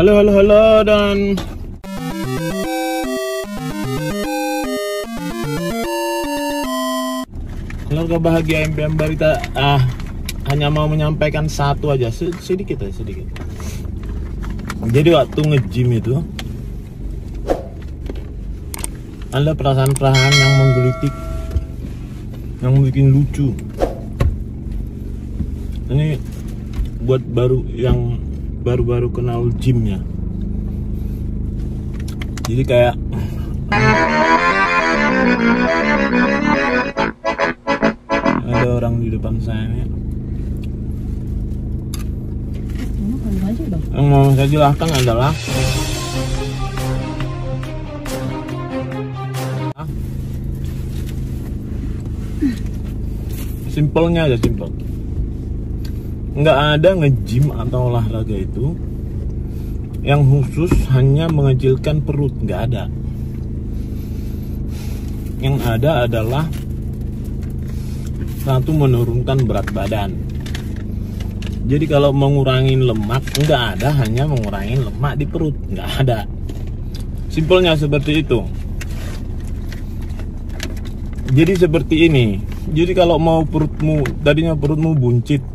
Halo dan keluarga bahagia MPM Barita. Hanya mau menyampaikan satu aja, sedikit. Jadi waktu nge-gym itu ada perasaan-perasaan yang menggelitik, yang bikin lucu. Ini buat yang baru kenal gymnya. Jadi kayak ada orang di depan saya nih. Yang mau saya jelaskan adalah simpelnya aja, simpel. Nggak ada nge-gym atau olahraga itu yang khusus hanya mengecilkan perut, nggak ada. Yang ada adalah satu, menurunkan berat badan. Jadi kalau mengurangi lemak, nggak ada hanya mengurangi lemak di perut, nggak ada. Simpelnya seperti itu. Jadi seperti ini. Jadi kalau mau tadinya perutmu buncit,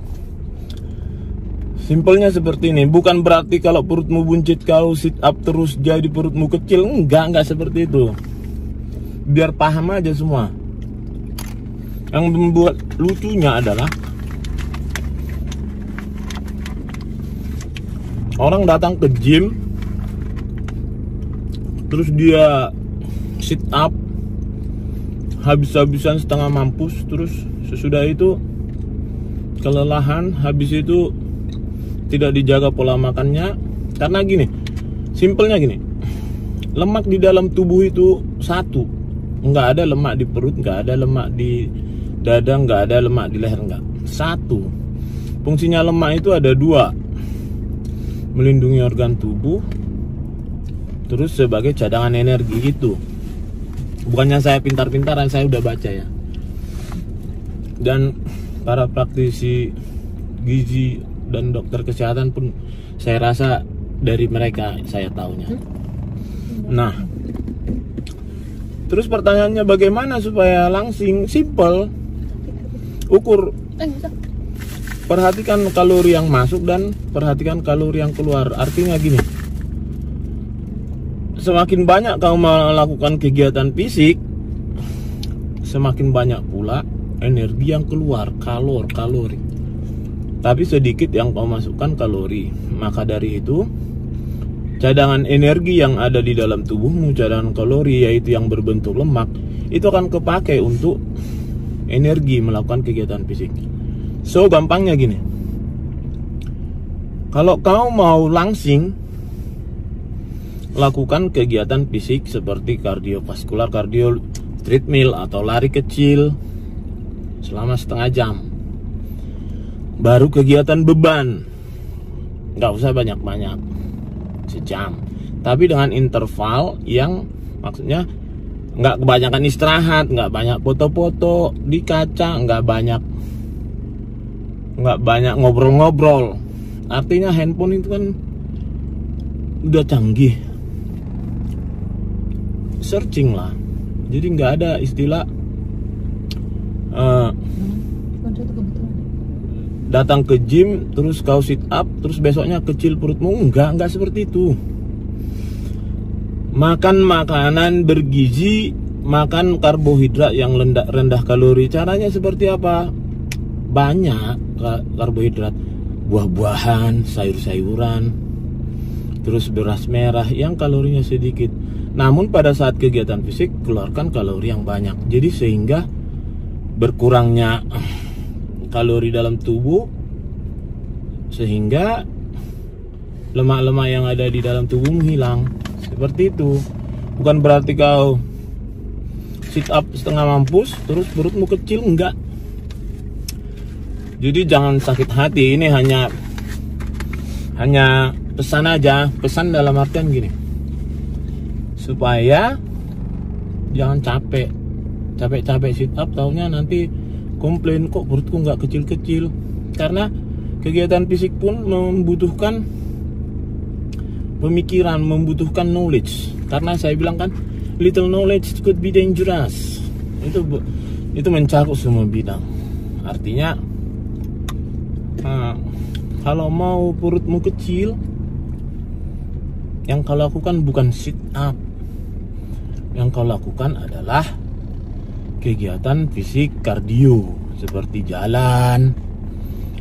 simpelnya seperti ini. Bukan berarti kalau perutmu buncit, kalau sit up terus jadi perutmu kecil. Enggak seperti itu. Biar paham aja semua. Yang membuat lucunya adalah orang datang ke gym, terus dia sit up habis-habisan setengah mampus, terus sesudah itu kelelahan, habis itu tidak dijaga pola makannya. Karena gini, simpelnya gini, lemak di dalam tubuh itu satu, nggak ada lemak di perut, nggak ada lemak di dada, nggak ada lemak di leher, nggak. Satu. Fungsinya lemak itu ada dua, melindungi organ tubuh, terus sebagai cadangan energi itu. Bukannya saya pintar-pintaran, saya udah baca ya. Dan para praktisi gizi dan dokter kesehatan pun saya rasa dari mereka saya taunya. Nah, terus pertanyaannya bagaimana supaya langsing? Simple. Ukur. Perhatikan kalori yang masuk dan perhatikan kalori yang keluar. Artinya gini, semakin banyak kau melakukan kegiatan fisik, semakin banyak pula energi yang keluar, kalori. Tapi sedikit yang kau masukkan kalori. Maka dari itu, cadangan energi yang ada di dalam tubuhmu, cadangan kalori yaitu yang berbentuk lemak, itu akan kepakai untuk energi melakukan kegiatan fisik. So, gampangnya gini, kalau kau mau langsing, lakukan kegiatan fisik seperti kardiovaskular, treadmill atau lari kecil selama setengah jam. Baru kegiatan beban, nggak usah banyak-banyak, sejam. Tapi dengan interval yang maksudnya nggak kebanyakan istirahat, nggak banyak foto-foto di kaca, nggak banyak ngobrol-ngobrol. Artinya handphone itu kan udah canggih, searching lah. Jadi nggak ada istilah datang ke gym terus kau sit up terus besoknya kecil perutmu. Enggak seperti itu. Makan makanan bergizi, makan karbohidrat yang rendah kalori. Caranya seperti apa? Banyak karbohidrat, buah-buahan, sayur-sayuran, terus beras merah yang kalorinya sedikit. Namun pada saat kegiatan fisik keluarkan kalori yang banyak. Jadi sehingga berkurangnya kalori dalam tubuh, sehingga lemak-lemak yang ada di dalam tubuhmu hilang. Seperti itu. Bukan berarti kau sit up setengah mampus terus perutmu kecil, enggak. Jadi jangan sakit hati. Ini hanya pesan aja. Pesan dalam artian gini, supaya jangan capek sit up, taunya nanti komplain kok perutku nggak kecil-kecil. Karena kegiatan fisik pun membutuhkan pemikiran, membutuhkan knowledge. Karena saya bilang kan, little knowledge could be dangerous. Itu mencakup semua bidang. Artinya kalau mau perutmu kecil, yang kau lakukan bukan sit up. Yang kau lakukan adalah kegiatan fisik kardio, seperti jalan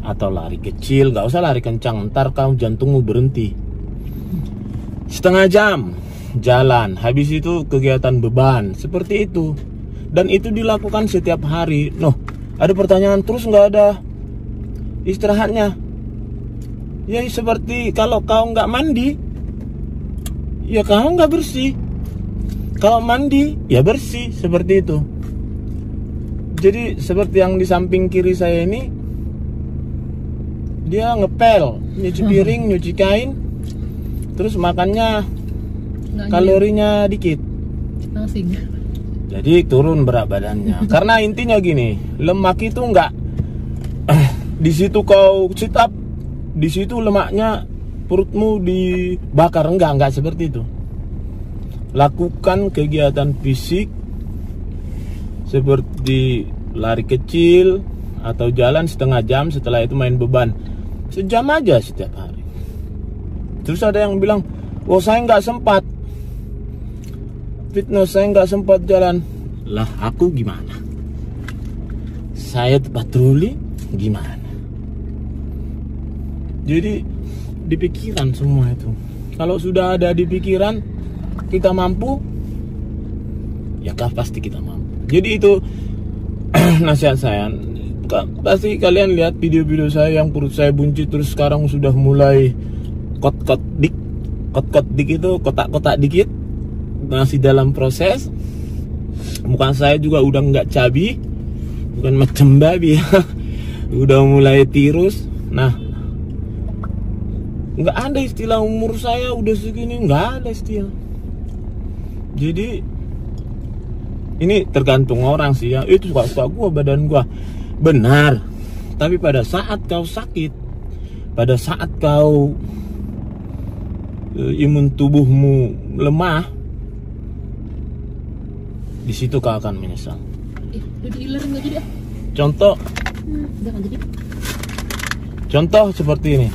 atau lari kecil. Gak usah lari kencang, ntar kau jantungmu berhenti. Setengah jam jalan, habis itu kegiatan beban, seperti itu. Dan itu dilakukan setiap hari. Noh, ada pertanyaan, terus nggak ada istirahatnya? Ya seperti kalau kau nggak mandi, ya kau nggak bersih. Kalau mandi, ya bersih, seperti itu. Jadi seperti yang di samping kiri saya ini, dia ngepel, nyuci piring, nyuci kain, terus makannya kalorinya dikit. Langsing. Jadi turun berat badannya. Karena intinya gini, lemak itu enggak di situ kau sit up, di situ lemaknya perutmu dibakar, enggak seperti itu. Lakukan kegiatan fisik seperti lari kecil atau jalan setengah jam, setelah itu main beban sejam aja setiap hari. Terus ada yang bilang, oh saya nggak sempat fitness, saya nggak sempat jalan. Lah aku gimana? Saya patroli gimana? Jadi di pikiran semua itu. Kalau sudah ada di pikiran kita mampu, ya pasti kita mampu. Jadi itu nasihat saya. Pasti kalian lihat video-video saya yang perut saya buncit, terus sekarang sudah mulai kot-kot dik itu kotak-kotak dikit, masih dalam proses. Muka saya juga udah nggak cabi, bukan macam babi ya. Udah mulai tirus. Nah, nggak ada istilah umur saya udah segini, nggak ada istilah. Jadi ini tergantung orang sih ya. Itu suka gua, badan gua benar. Tapi pada saat kau sakit, pada saat kau imun tubuhmu lemah, di situ kau akan menyesal. Contoh, contoh seperti ini.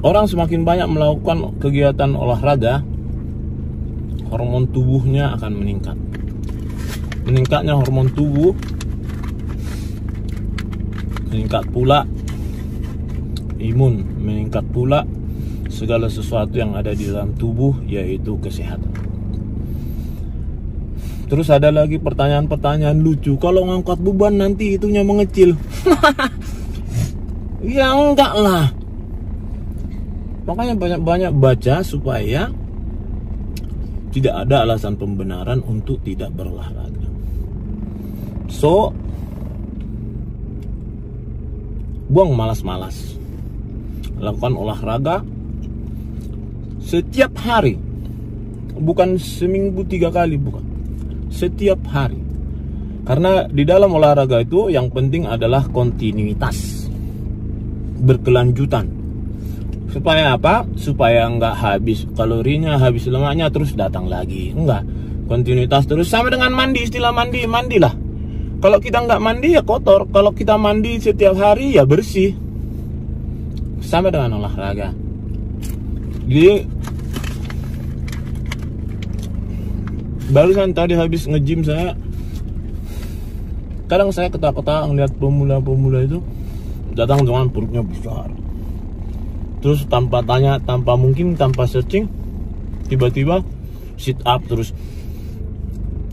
Orang semakin banyak melakukan kegiatan olahraga, hormon tubuhnya akan meningkat. Meningkatnya hormon tubuh, meningkat pula imun, meningkat pula segala sesuatu yang ada di dalam tubuh, yaitu kesehatan. Terus ada lagi pertanyaan-pertanyaan lucu, kalau ngangkat beban nanti itunya mengecil. Ya enggak lah. Makanya banyak-banyak baca supaya tidak ada alasan pembenaran untuk tidak berolahraga. So, buang malas-malas. Lakukan olahraga setiap hari. Bukan seminggu 3 kali, bukan. Setiap hari. Karena di dalam olahraga itu yang penting adalah kontinuitas, berkelanjutan. Supaya apa? Supaya nggak habis kalorinya, habis lemaknya, terus datang lagi. Enggak, kontinuitas terus. Sama dengan mandi, istilah mandi, mandilah. Kalau kita nggak mandi ya kotor. Kalau kita mandi setiap hari ya bersih. Sama dengan olahraga. Jadi barusan tadi habis nge-gym saya, kadang saya ketawa-ketawa ngeliat pemula-pemula itu datang dengan perutnya besar. Terus tanpa tanya, tanpa searching, tiba-tiba sit up terus.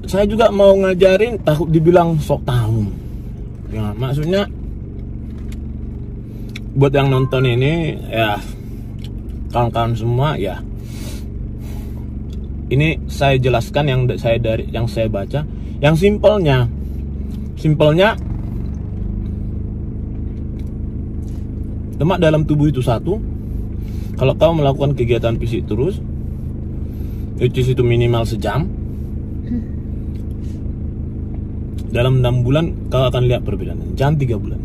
Saya juga mau ngajarin, takut dibilang sok tahu. Ya, maksudnya buat yang nonton ini ya, kawan-kawan semua ya. Ini saya jelaskan yang saya baca, yang simpelnya lemak dalam tubuh itu satu. Kalau kau melakukan kegiatan fisik terus, itu minimal sejam, dalam 6 bulan kau akan lihat perbedaan. Jangan 3 bulan.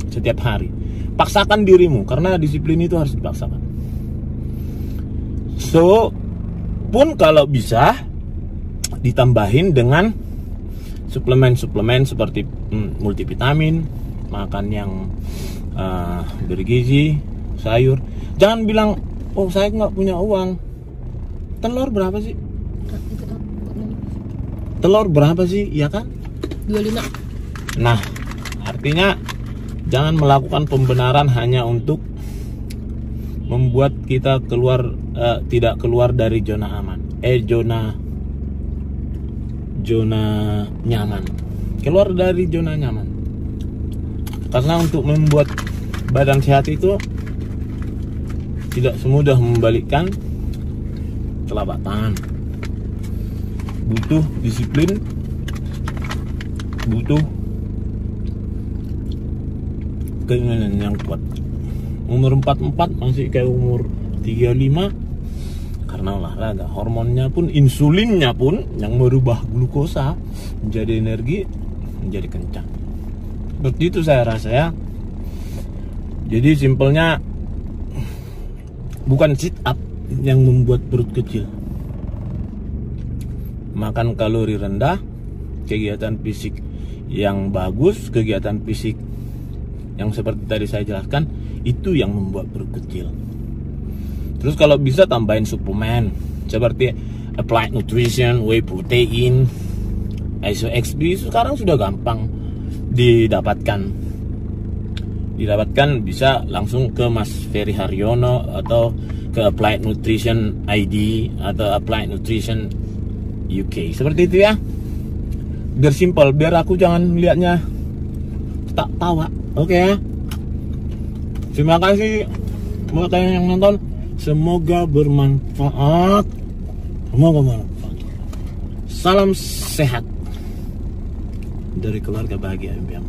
Setiap hari. Paksakan dirimu, karena disiplin itu harus dipaksakan. So, pun kalau bisa ditambahin dengan suplemen-suplemen seperti multivitamin, makan yang bergizi, sayur. Jangan bilang, oh saya nggak punya uang. Telur berapa sih? Telur berapa sih, ya kan? 25. Nah, artinya jangan melakukan pembenaran hanya untuk membuat kita tidak keluar dari zona aman. Zona nyaman. Keluar dari zona nyaman. Karena untuk membuat badan sehat itu tidak semudah membalikkan telapak tangan. Butuh disiplin, butuh keinginan yang kuat. Umur 44 masih kayak umur 35 karena olahraga. Hormonnya pun, insulinnya pun yang merubah glukosa menjadi energi, menjadi kencang. Seperti itu saya rasa ya. Jadi simpelnya bukan sit up yang membuat perut kecil. Makan kalori rendah, kegiatan fisik yang bagus, kegiatan fisik yang seperti tadi saya jelaskan, itu yang membuat perut kecil. Terus kalau bisa tambahin suplemen seperti applied nutrition, whey protein, ISO-XB, sekarang sudah gampang didapatkan. Bisa langsung ke Mas Ferry Haryono atau ke Applied Nutrition ID atau Applied Nutrition UK. Seperti itu ya. Biar simpel, biar aku jangan melihatnya tak tawa. Oke ya. Terima kasih buat kalian yang nonton. Semoga bermanfaat. Salam sehat dari keluarga bahagia Impian.